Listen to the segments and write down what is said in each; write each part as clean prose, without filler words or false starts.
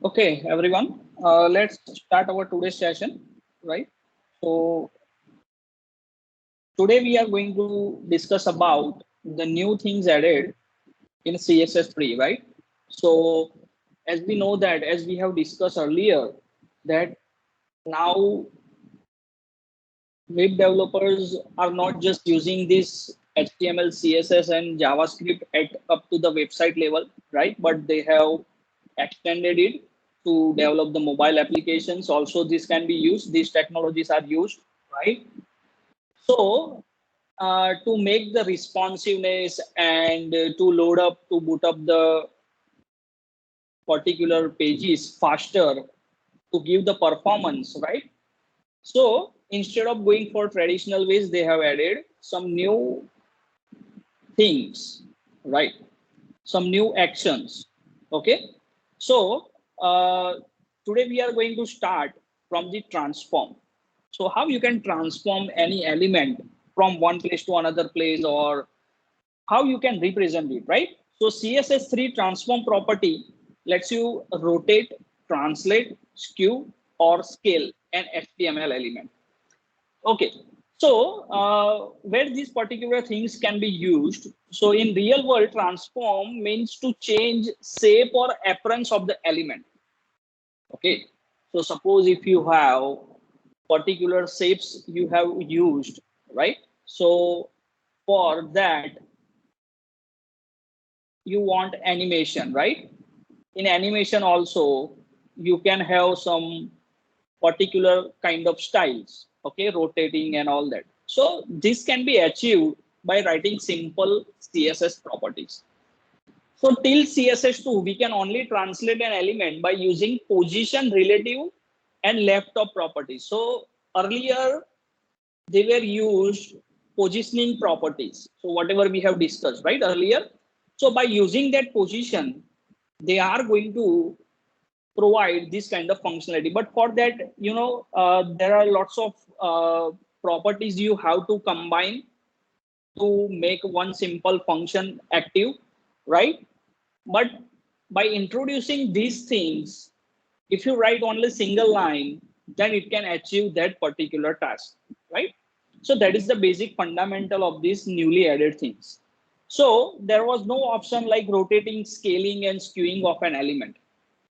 Okay, everyone, let's start our today's session, right? So today we are going to discuss about the new things added in CSS3, right? So as we know that, as we have discussed earlier, that now web developers are not just using this HTML, CSS, and JavaScript at up to the website level, right? But they have extended it to develop the mobile applications. Also, this can be used. These technologies are used, right? So, to make the responsiveness and to load up, to boot up the particular pages faster, to give the performance, right? So instead of going for traditional ways, they have added some new things, right? Some new actions. Okay. So today we are going to start from the transform. So how you can transform any element from one place to another place, or how you can represent it, right? So CSS3 transform property lets you rotate, translate, skew, or scale an HTML element. Okay, so where these particular things can be used. So in real world, transform means to change shape or appearance of the element. Okay, so suppose if you have particular shapes you have used, right? So for that you want animation, right? In animation also you can have some particular kind of styles, okay, rotating and all that. So this can be achieved by writing simple CSS properties. So till CSS2 we can only translate an element by using position, relative, and left of properties. So earlier they were used positioning properties, so whatever we have discussed right earlier. So by using that position they are going to provide this kind of functionality. But for that, there are lots of properties you have to combine to make one simple function active, right? But by introducing these things, if you write only single line, then it can achieve that particular task, right? So that is the basic fundamental of these newly added things. So there was no option like rotating, scaling, and skewing of an element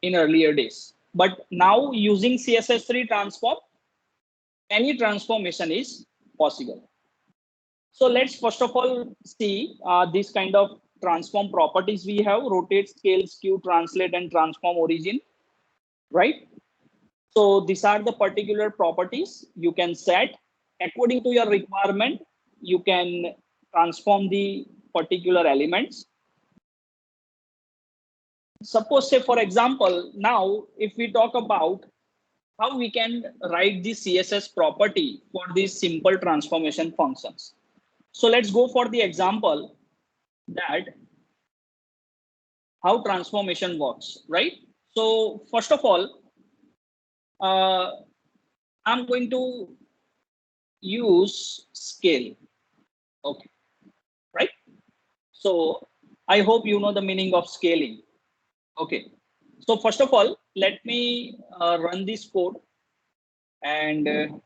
in earlier days. But now using CSS3 transform, any transformation is possible. So let's first of all see this kind of transform properties we have: rotate, scale, skew, translate, and transform origin, right? So these are the particular properties you can set according to your requirement. You can transform the particular elements. Suppose, say for example, now if we talk about how we can write the CSS property for these simple transformation functions. So let's go for the example that how transformation works, right? So first of all, uh, I'm going to use scale. Okay, right? So I hope you know the meaning of scaling. Okay. So first of all, let me run this code and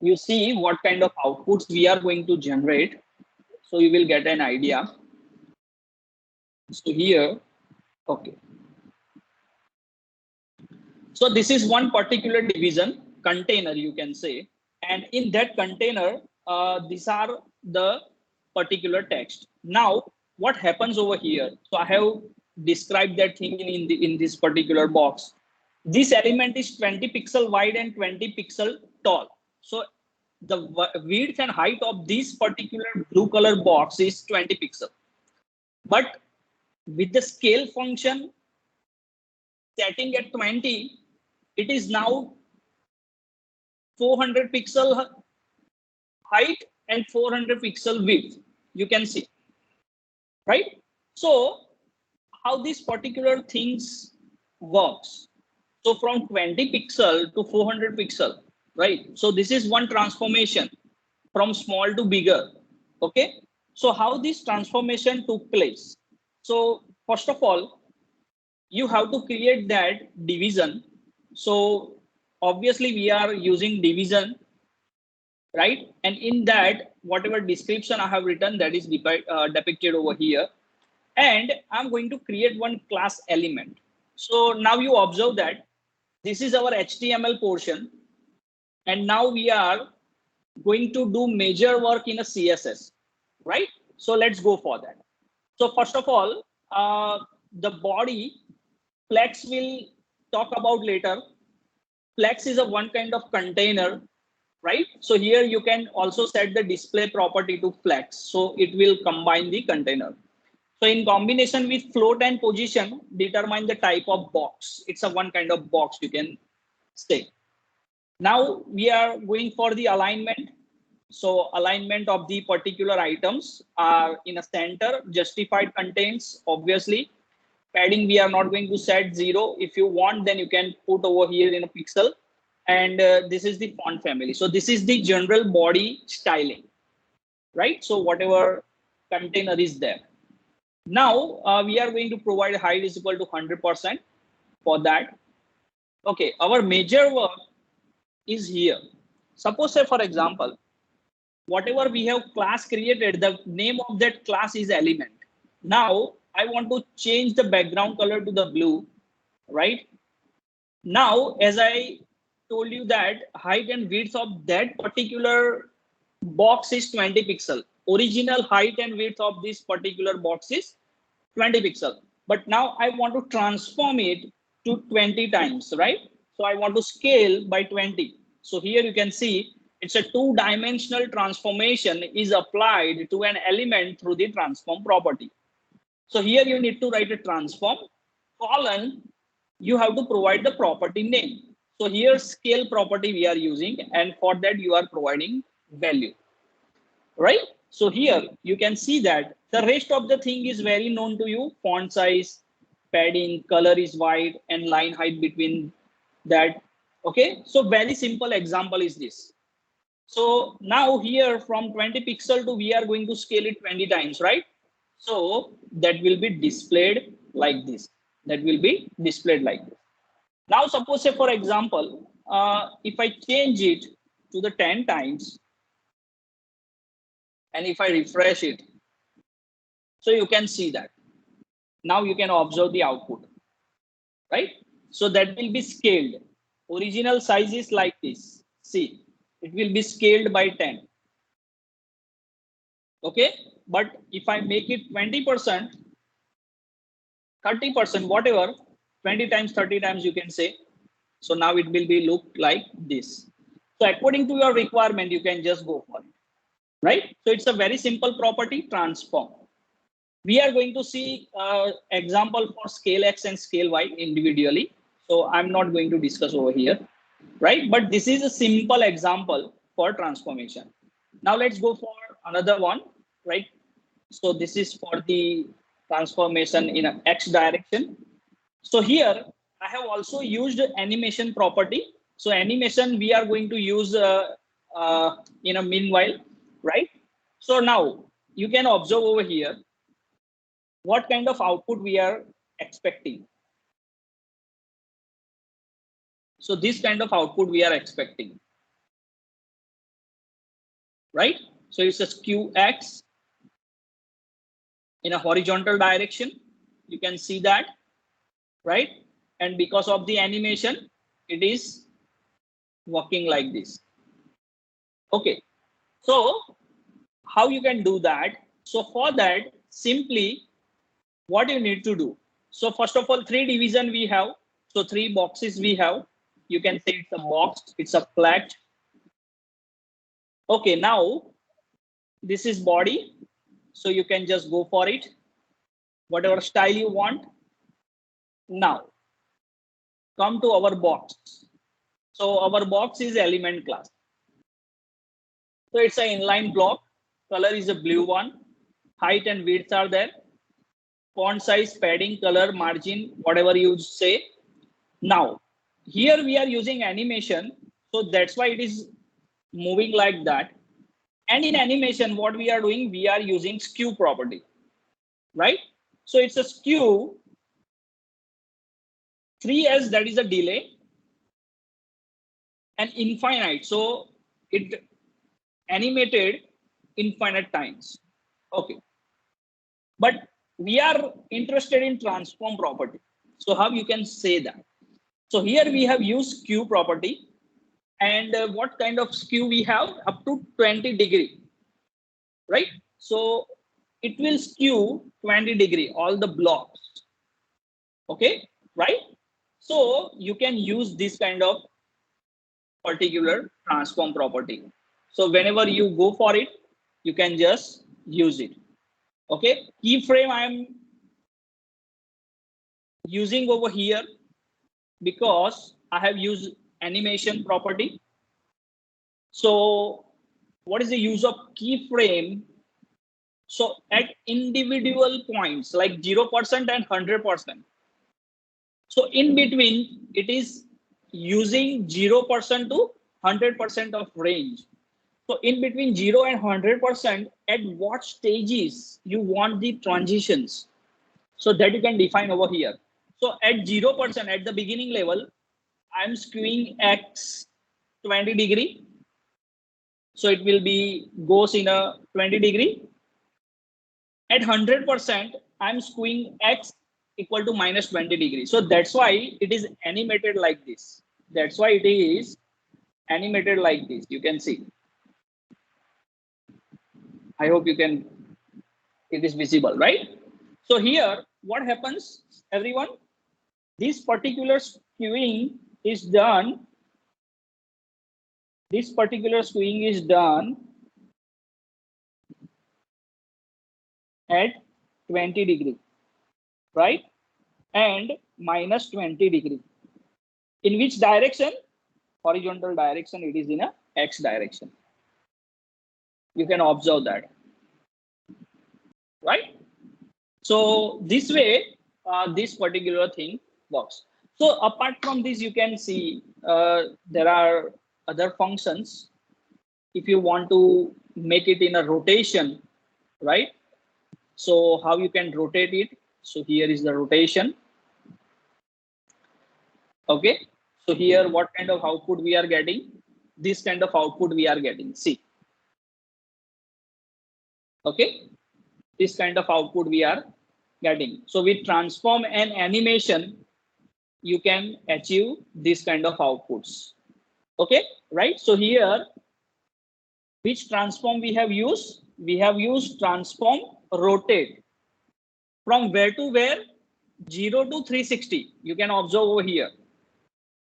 you see what kind of outputs we are going to generate. So you will get an idea. So here, okay. So this is one particular division container, you can say. And in that container, these are the particular text. Now, what happens over here? So I have described that thing in this particular box. This element is 20 pixel wide and 20 pixel tall. So the width and height of this particular blue color box is 20 pixel. But with the scale function setting at 20, it is now 400 pixel height and 400 pixel width. You can see, right? So how these particular things works. So from 20 pixel to 400 pixel, right? So this is one transformation from small to bigger. Okay. So how this transformation took place? So first of all, you have to create that division. So obviously we are using division, right? And in that, whatever description I have written, that is depicted over here. And I'm going to create one class element. So now you observe that this is our HTML portion. And now we are going to do major work in a CSS, right? So let's go for that. So first of all, the body Flex will talk about later. Flex is a one kind of container, right? So here you can also set the display property to flex. So it will combine the container. So in combination with float and position, determine the type of box. It's a one kind of box you can say. Now we are going for the alignment. So alignment of the particular items are in a center, justified contains, obviously. Padding, we are not going to set 0. If you want, then you can put over here in a pixel. And this is the font family. So this is the general body styling, right? So whatever container is there. Now we are going to provide height is equal to 100% for that. Okay, our major work is here. Suppose say for example, whatever we have class created, the name of that class is element. Now I want to change the background color to the blue, right? Now, as I told you that height and width of that particular box is 20 pixel. Original height and width of this particular box is 20 pixel. But now I want to transform it to 20 times, right? So I want to scale by 20. So here you can see it's a two-dimensional transformation is applied to an element through the transform property. So here you need to write a transform colon, you have to provide the property name. So here scale property we are using, and for that you are providing value, right? So here you can see that the rest of the thing is very known to you. Font size, padding, color is white, and line height between that. Okay, so very simple example is this. So now here from 20 pixel to we are going to scale it 20 times, right? So that will be displayed like this. That will be displayed like this. Now suppose say for example, if I change it to the 10 times and if I refresh it, so you can see that. Now you can observe the output, right? So that will be scaled. Original size is like this. See, it will be scaled by 10. Okay, but if I make it 20%, 30%, whatever, 20 times, 30 times you can say. So now it will be look like this. So according to your requirement, you can just go for it, right? So it's a very simple property, transform. We are going to see example for scale X and scale Y individually. So I'm not going to discuss over here, right? But this is a simple example for transformation. Now let's go for another one, right? So this is for the transformation in an X direction. So here I have also used animation property. So animation we are going to use in a meanwhile, right? So now you can observe over here what kind of output we are expecting. So this kind of output we are expecting, right? So it's a skew X in a horizontal direction. You can see that, right? And because of the animation, it is working like this. Okay, so how you can do that? So for that, simply what you need to do. So first of all, 3 division we have. So 3 boxes we have. You can say it's a box, it's a flat. Okay, now this is body. So you can just go for it, whatever style you want. Now come to our box. So our box is element class. So it's an inline block. Color is a blue one. Height and width are there. Font size, padding, color, margin, whatever you say. Now, here we are using animation. So that's why it is moving like that. And in animation, what we are doing, we are using skew property, right? So it's a skew 3s, that is a delay, and infinite, so it animated infinite times. Okay, but we are interested in transform property. So how you can say that? So here we have used skew property, and what kind of skew we have? Up to 20 degree, right? So it will skew 20 degree all the blocks. Okay, right? So you can use this kind of particular transform property. So whenever you go for it, you can just use it. Okay, keyframe I'm using over here because I have used animation property. So what is the use of keyframe? So at individual points like 0% and 100%. So in between, it is using 0% to 100% of range. So in between 0 and 100%, at what stages you want the transitions? So that you can define over here. So at 0%, at the beginning level, I'm skewing X 20 degree. So it will be goes in a 20 degree. At 100%, I'm skewing X equal to minus 20 degrees. So that's why it is animated like this. That's why it is animated like this. You can see. I hope you can, it is visible, right? So here, what happens, everyone? This particular skewing is done. This particular skewing is done at 20 degree, right? And minus 20 degree. In which direction? Horizontal direction, it is in a X direction. You can observe that, right? So this way, this particular thing works. So apart from this, you can see there are other functions. If you want to make it in a rotation, right? So how you can rotate it? So here is the rotation. Okay. So here, what kind of output we are getting? This kind of output we are getting. See. Okay. This kind of output we are getting. So with transform and animation, you can achieve this kind of outputs. Okay, right? So here, which transform we have used? We have used transform rotate. From where to where? 0 to 360. You can observe over here.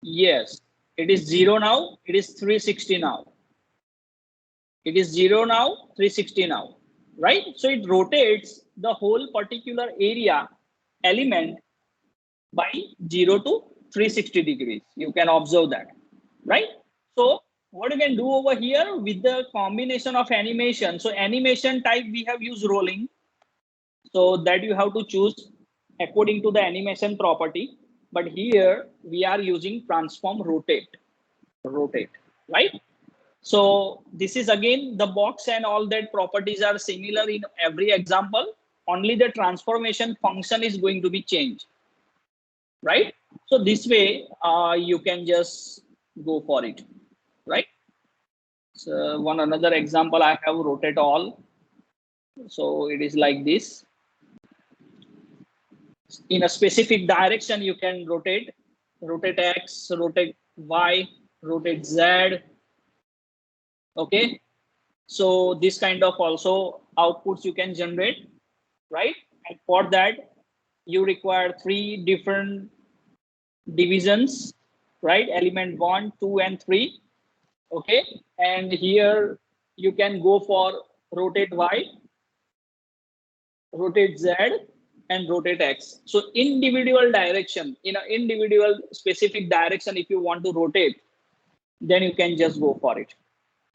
Yes, it is 0 now. It is 360 now. It is 0 now, 360 now, right? So it rotates the whole particular area element by 0 to 360 degrees. You can observe that, right? So what you can do over here with the combination of animation. So animation type, we have used rolling. So that you have to choose according to the animation property. But here we are using transform rotate, right? So this is again the box and all that properties are similar in every example. Only the transformation function is going to be changed, right? So this way you can just go for it, right? So one another example I have rotate all. So it is like this. In a specific direction, you can rotate X, rotate Y, rotate Z. Okay. So this kind of also outputs you can generate, right? And for that, you require 3 different divisions, right? Element 1, 2, and 3. Okay. And here you can go for rotate Y, rotate Z, and rotate X. So individual direction, in an individual specific direction, if you want to rotate, then you can just go for it,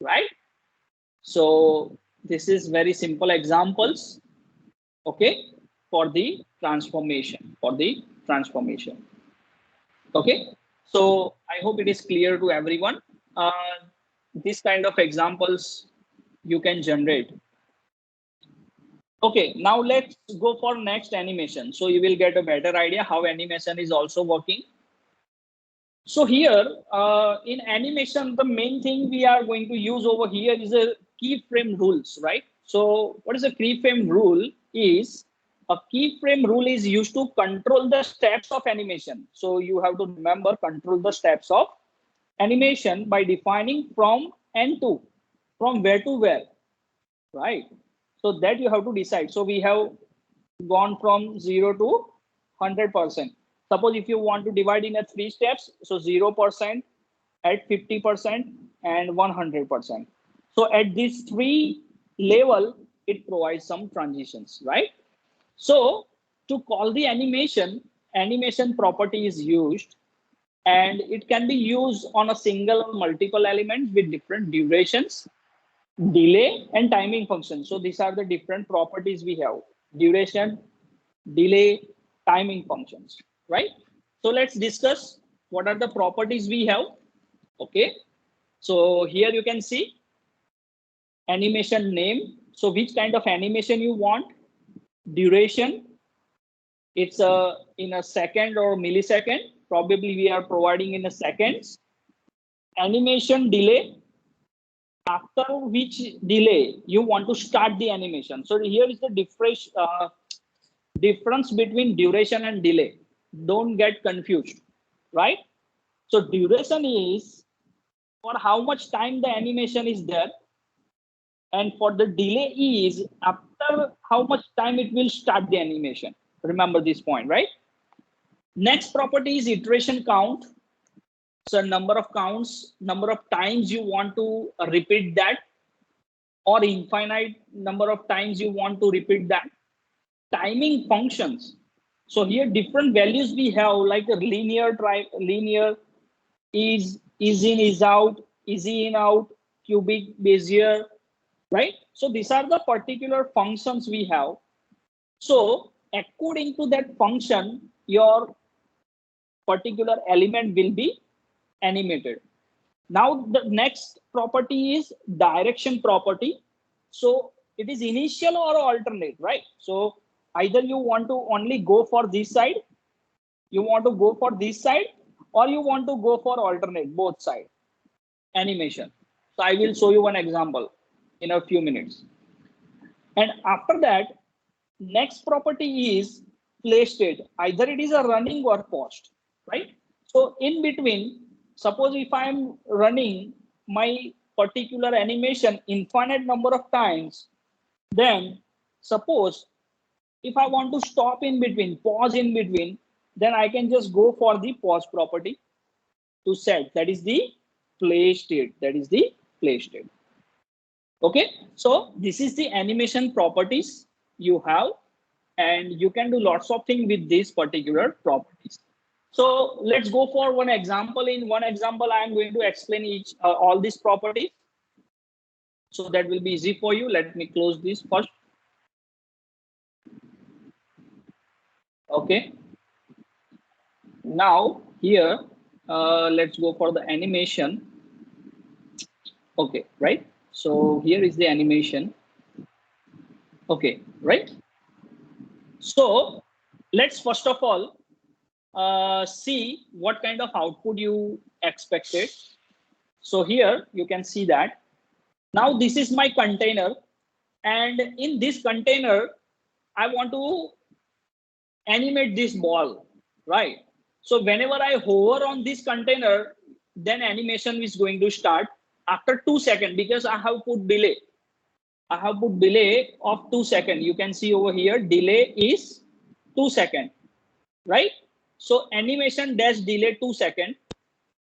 right? So this is very simple examples, okay, for the transformation, okay. So I hope it is clear to everyone. This kind of examples you can generate. Okay, now let's go for next animation. So you will get a better idea how animation is also working. So here in animation, the main thing we are going to use over here is a keyframe rules, right? So what is a keyframe rule? Is a keyframe rule is used to control the steps of animation. So you have to remember control the steps of animation by defining from and to, from where to where, right? So that you have to decide. So we have gone from 0 to 100%. Suppose if you want to divide in a 3 steps, so 0% at 50% and 100%. So at this 3 level, it provides some transitions, right? So to call the animation, animation property is used, and it can be used on a single or multiple elements with different durations, delay and timing function. So these are the different properties we have: duration, delay, timing functions, right? So let's discuss what are the properties we have. Okay, so here you can see animation name. So which kind of animation you want, duration, it's in a second or millisecond, probably we are providing in a seconds. Animation delay, after which delay you want to start the animation. So here is the difference between duration and delay. Don't get confused, right? So duration is for how much time the animation is there, and for the delay is after how much time it will start the animation. Remember this point, right? Next property is iteration count. So number of counts, number of times you want to repeat that, or infinite number of times you want to repeat that. Timing functions. So here different values we have, like a linear is in, is out, easy in, out, cubic, Bezier, right? So these are the particular functions we have. So according to that function, your particular element will be animated. Now the next property is direction property. So it is initial or alternate, right? So either you want to only go for this side, you want to go for this side, or you want to go for alternate, both side animation. So I will show you one example in a few minutes. And after that, next property is play state. Either it is a running or paused, right? So in between, suppose if I'm running my particular animation infinite number of times, then suppose if I want to stop in between, pause in between, then I can just go for the pause property to set. That is the play state. That is the play state. Okay, so this is the animation properties you have, and you can do lots of things with these particular properties. So let's go for one example. In one example, I am going to explain each all these properties, so that will be easy for you. Let me close this first. Okay, now here let's go for the animation. Okay, right? So here is the animation. Okay, right? So let's first of all see what kind of output you expected. So here you can see that now this is my container, and in this container I want to animate this ball, right? So whenever I hover on this container, then animation is going to start after 2 seconds, because I have put delay. I have put delay of 2 seconds. You can see over here delay is 2 seconds, right? So animation dash delay 2 seconds.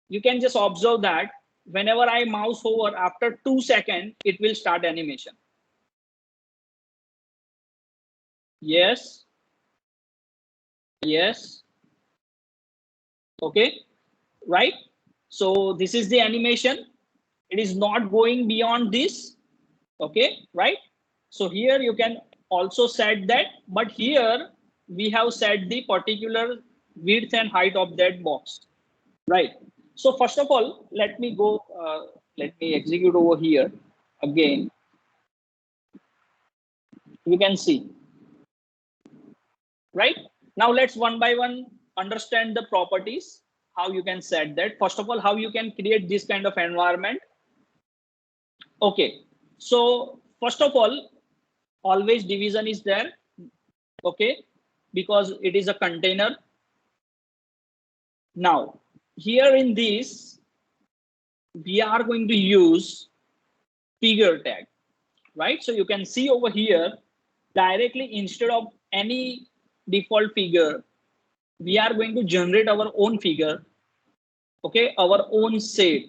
You can just observe that whenever I mouse over, after 2 seconds, it will start animation. Yes. Yes. Okay. Right. So this is the animation. It is not going beyond this. Okay. Right. So here you can also set that, but here we have set the particular width and height of that box. Right. So first of all, let me go, let me execute over here again. You can see, right? Now let's one by one understand the properties. how you can set that. First of all, how you can create this kind of environment. Okay, so first of all, always division is there. Okay, because it is a container. Now here in this, we are going to use figure tag, right? So you can see over here directly, instead of any default figure, we are going to generate our own figure. Okay, our own set,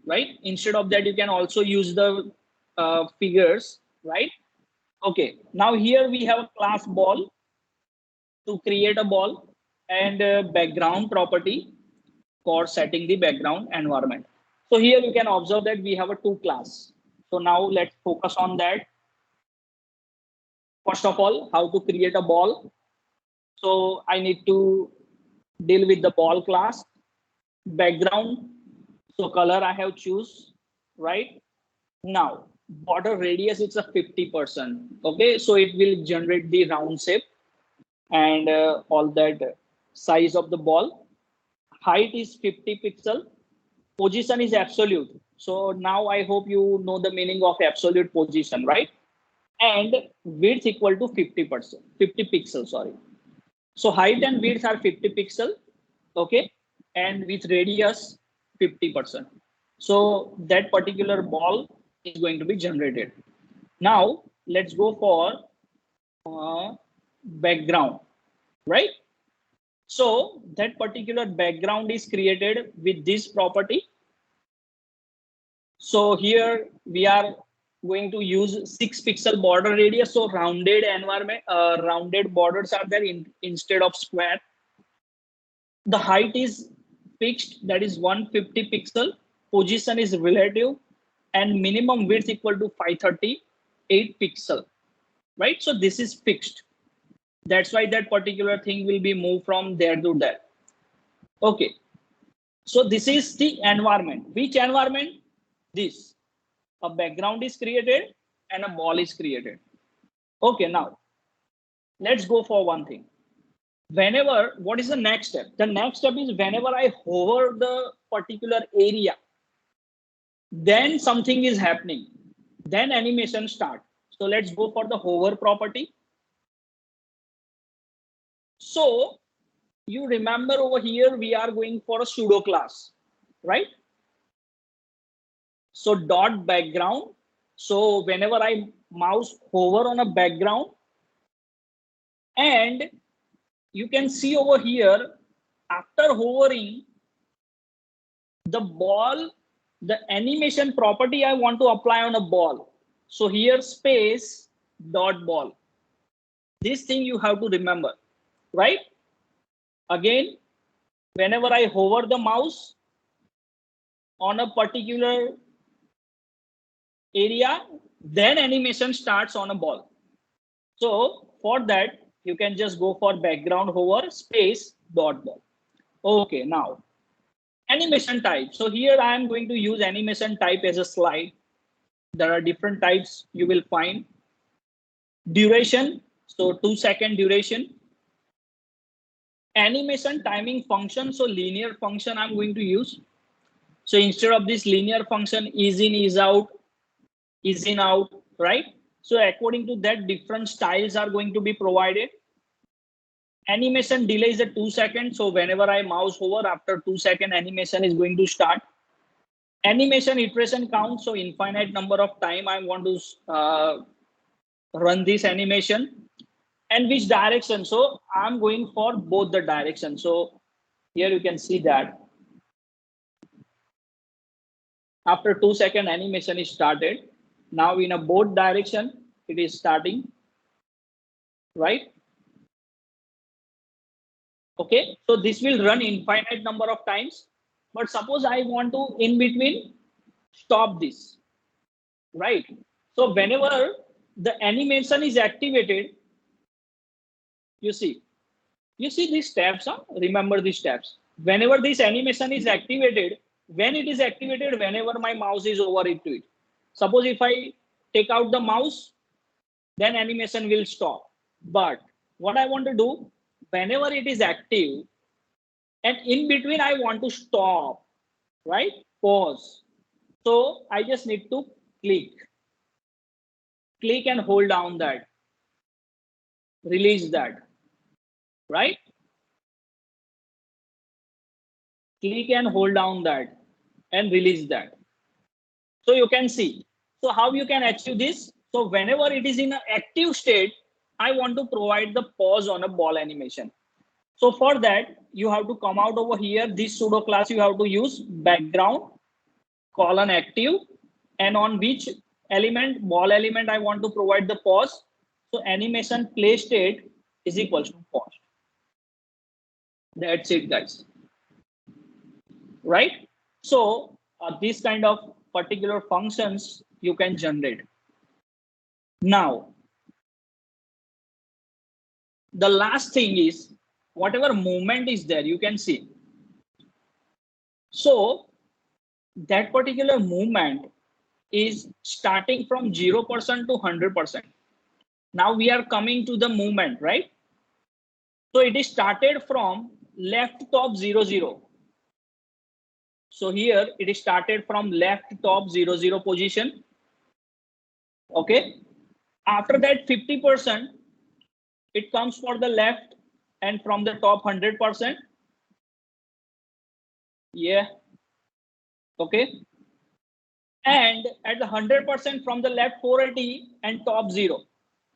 right? Instead of that, you can also use the figures, right? Okay, now here we have a class ball to create a ball, and background property for setting the background environment. So here you can observe that we have a two class. So now let's focus on that. First of all, how to create a ball. So I need to deal with the ball class. Background, so color I have choose, right? Now border radius, it's a 50%. Okay, so it will generate the round shape and all that. Size of the ball, height is 50 pixel, position is absolute. So now I hope you know the meaning of absolute position, right? And width equal to 50%, 50 pixels, sorry. So height and width are 50 pixel, okay, and with radius 50%. So that particular ball is going to be generated. Now let's go for background, right? So that particular background is created with this property. So here we are going to use 6 pixel border radius. So rounded environment, rounded borders are there instead of square. The height is fixed, that is 150 pixel. Position is relative, and minimum width equal to 538 pixel, right? So this is fixed. That's why that particular thing will be moved from there to there. Okay, so this is the environment. Which environment? This. A background is created and a ball is created. Okay, now let's go for one thing. Whenever, what is the next step? The next step is whenever I hover the particular area, then something is happening. Then animation start. So let's go for the hover property. So you remember over here, we are going for a pseudo class, right? So dot background. So whenever I mouse hover on a background, and you can see over here, after hovering the ball, the animation property I want to apply on a ball. So here space dot ball. This thing you have to remember, right? Again, whenever I hover the mouse on a particular area, then animation starts on a ball. So for that, you can just go for background hover space dot ball. Okay, now animation type. So here I am going to use animation type as a slide. There are different types you will find. Duration, so 2-second duration. Animation timing function, so linear function I'm going to use. So instead of this linear function, is in, is out, is in, out, right? So according to that, different styles are going to be provided. Animation delay is a 2 seconds. So whenever I mouse over, after 2 seconds, animation is going to start. Animation iteration count, so infinite number of time I want to run this animation. And which direction? So I'm going for both the directions. So here you can see that after 2 second animation is started. Now in a both direction, it is starting, right? Okay, so this will run infinite number of times. But suppose I want to in between stop this, right? So whenever the animation is activated, you see these tabs, huh? Remember these tabs. Whenever this animation is activated, when it is activated, whenever my mouse is over it to it. Suppose if I take out the mouse, then animation will stop. But what I want to do, whenever it is active, And in between, I want to stop, right? Pause. So I just need to click and hold down that, release that, right? Click and hold down that and release that. So you can see. So how you can achieve this? So whenever it is in an active state, I want to provide the pause on a ball animation. So for that, you have to come out over here. This pseudo class you have to use background colon active, and on which element, ball element, I want to provide the pause. So animation play state is equals to pause. That's it, guys. Right? So these kind of particular functions you can generate. Now, the last thing is whatever movement is there, you can see. So that particular movement is starting from 0% to 100%. Now we are coming to the movement, right? So it is started from left top 0, 0. So here it is started from left top 0, 0 position. Okay. After that 50%, it comes for the left and from the top 100%. Yeah. Okay. And at the 100% from the left 480 and top 0.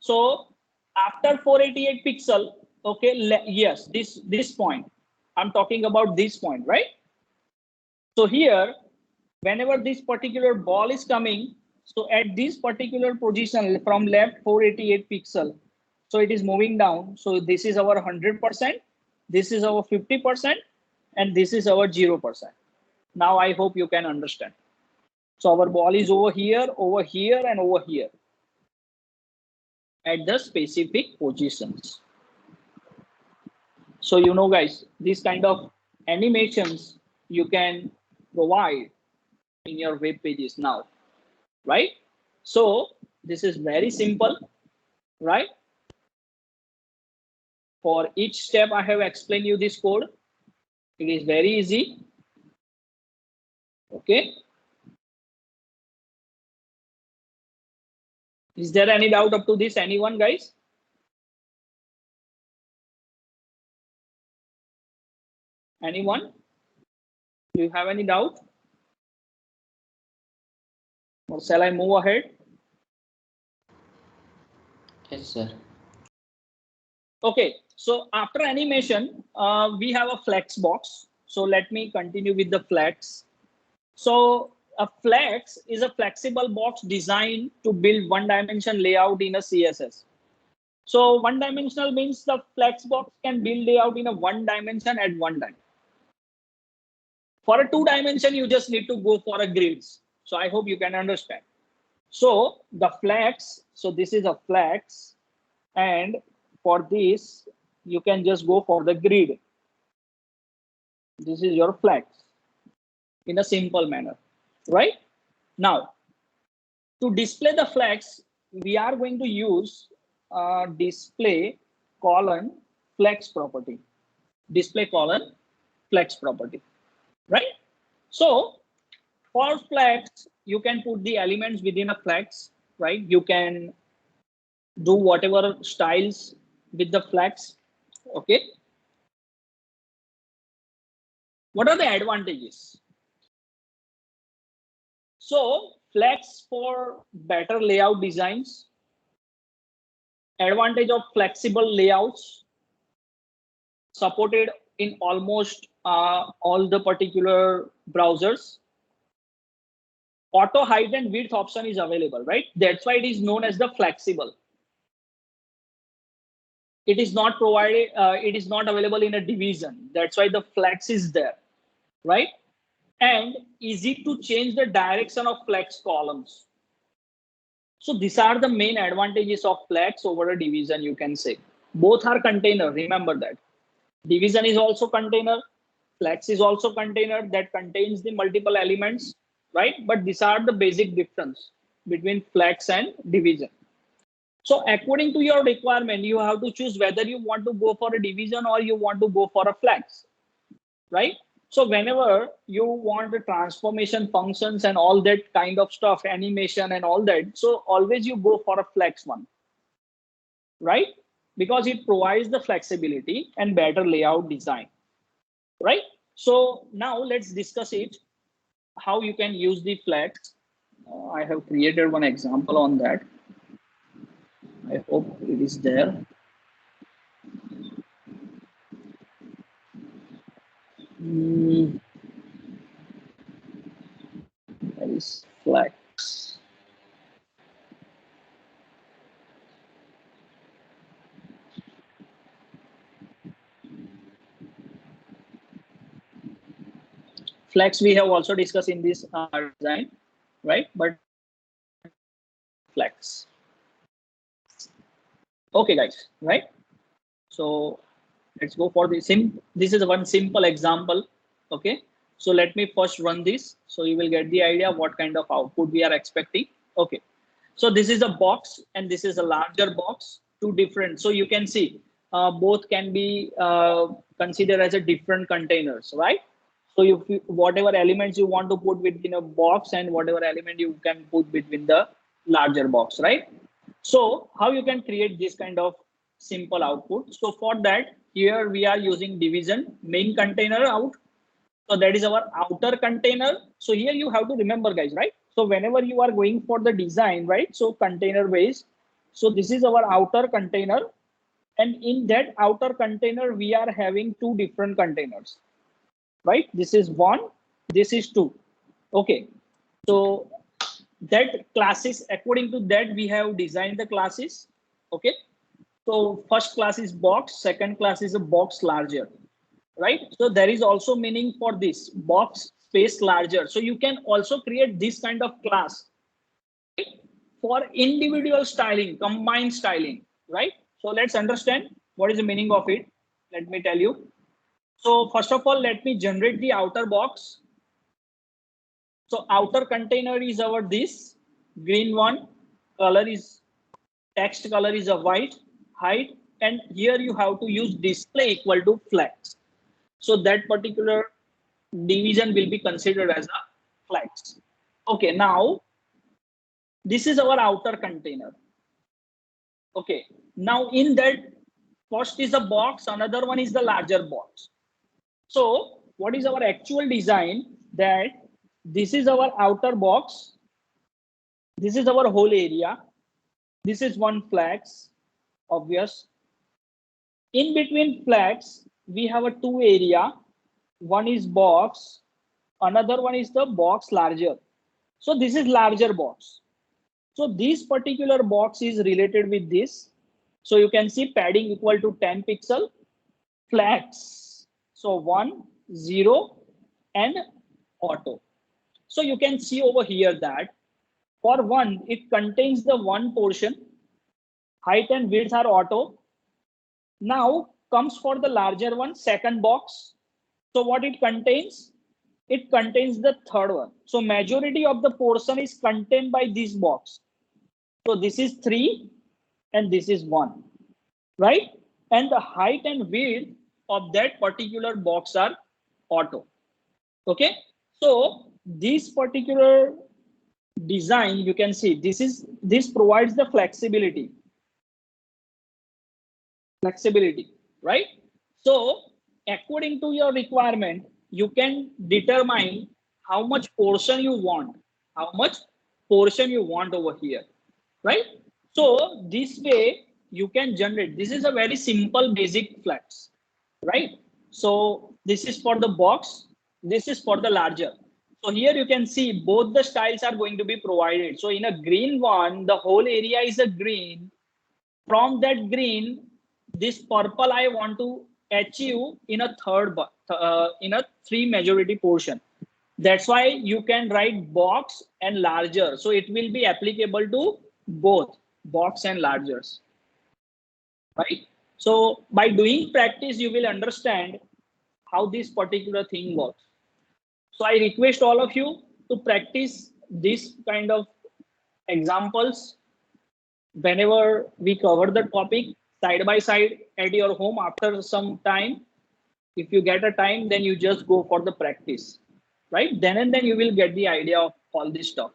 So after 488 pixel, okay, yes, this point. I'm talking about this point, right? So here, whenever this particular ball is coming, so at this particular position from left 488 pixel, so it is moving down. So this is our 100%, this is our 50%, and this is our 0%. Now I hope you can understand. So our ball is over here, and over here at the specific positions. So, you know, guys, these kind of animations you can provide in your web pages now, right? So this is very simple, right? For each step, I have explained you this code. It is very easy. Okay. Is there any doubt up to this? Anyone, guys? Anyone? Do you have any doubt? Or shall I move ahead? Yes, sir. Okay, so after animation, we have a flex box. So let me continue with the flex. So a flex is a flexible box designed to build one-dimension layout in a CSS. So one-dimensional means the flex box can build layout in a one dimension at one time. For a 2-dimension, you just need to go for a grids. So I hope you can understand. So the flex, so this is a flex, and for this, you can just go for the grid. This is your flex in a simple manner, right? Now, to display the flex, we are going to use display colon flex property. Display colon flex property, right? So for flex, you can put the elements within a flex, right? You can do whatever styles with the flex. Okay. What are the advantages? So flex for better layout designs, advantage of flexible layouts, supported in almost all the particular browsers. Auto height and width option is available, right? That's why it is known as the flexible. It is not provided, it is not available in a division. That's why the flex is there, right? And easy to change the direction of flex columns. So these are the main advantages of flex over a division, you can say. Both are container, remember that. Division is also container, flex is also container that contains the multiple elements, right? But these are the basic difference between flex and division. So according to your requirement, you have to choose whether you want to go for a division or you want to go for a flex. right? So whenever you want the transformation functions and all that kind of stuff, animation and all that, so always you go for a flex one, right? Because it provides the flexibility and better layout design, right? So now let's discuss it, how you can use the flex. I have created one example on that. I hope it is there. That is flex. Flex we have also discussed in this design, right? But flex. Okay, guys, right? So let's go for the this is one simple example. Okay, so let me first run this so you will get the idea what kind of output we are expecting. Okay, so this is a box and this is a larger box, two different. So you can see both can be considered as a different containers, right? So you whatever elements you want to put within a box and whatever element you can put between the larger box, right? So how you can create this kind of simple output? So for that, here we are using division main container out. So that is our outer container. So here you have to remember, guys, right? So whenever you are going for the design, right? So container base. So this is our outer container. And in that outer container, we are having two different containers, right? This is one, this is two. Okay. So that classes, according to that, we have designed the classes. Okay. So first class is box, second class is a box larger, right? So there is also meaning for this box space larger. So you can also create this kind of class, right? For individual styling, combined styling, right? So let's understand what is the meaning of it. Let me tell you. So first of all, let me generate the outer box. So outer container is our this green one, color is text color is a white, height, and here you have to use display equal to flex. So that particular division will be considered as a flex. Okay, now this is our outer container. Okay, now in that first is a box, another one is the larger box. So what is our actual design? That this is our outer box, this is our whole area, this is one flex, obvious. In between flex, we have a two area. One is box, another one is the box larger. So this is larger box. So this particular box is related with this. So you can see padding equal to 10 pixel, flex. So 1, 0, and auto. So you can see over here that for one, it contains the one portion, height and width are auto. Now comes for the larger one, second box. So what it contains? It contains the third one. So majority of the portion is contained by this box. So this is 3 and this is 1, right? And the height and width of that particular box are auto. Okay. So this particular design, you can see this provides the flexibility, right? So according to your requirement, you can determine how much portion you want, over here, right? So this way you can generate. This is a very simple basic flex, right? So this is for the box, this is for the larger. So here you can see both the styles are going to be provided. So in a green one, the whole area is a green. From that green, this purple I want to achieve in a in a three majority portion. That's why you can write box and larger. So it will be applicable to both box and largers, right? So by doing practice, you will understand how this particular thing works. So I request all of you to practice this kind of examples whenever we cover the topic side by side at your home after some time. If you get a time, then you just go for the practice, right? Then and then you will get the idea of all this stuff.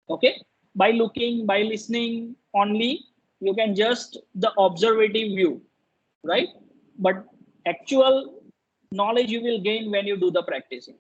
Okay, by looking, by listening only, you can just the observative view, right? But actual knowledge you will gain when you do the practicing.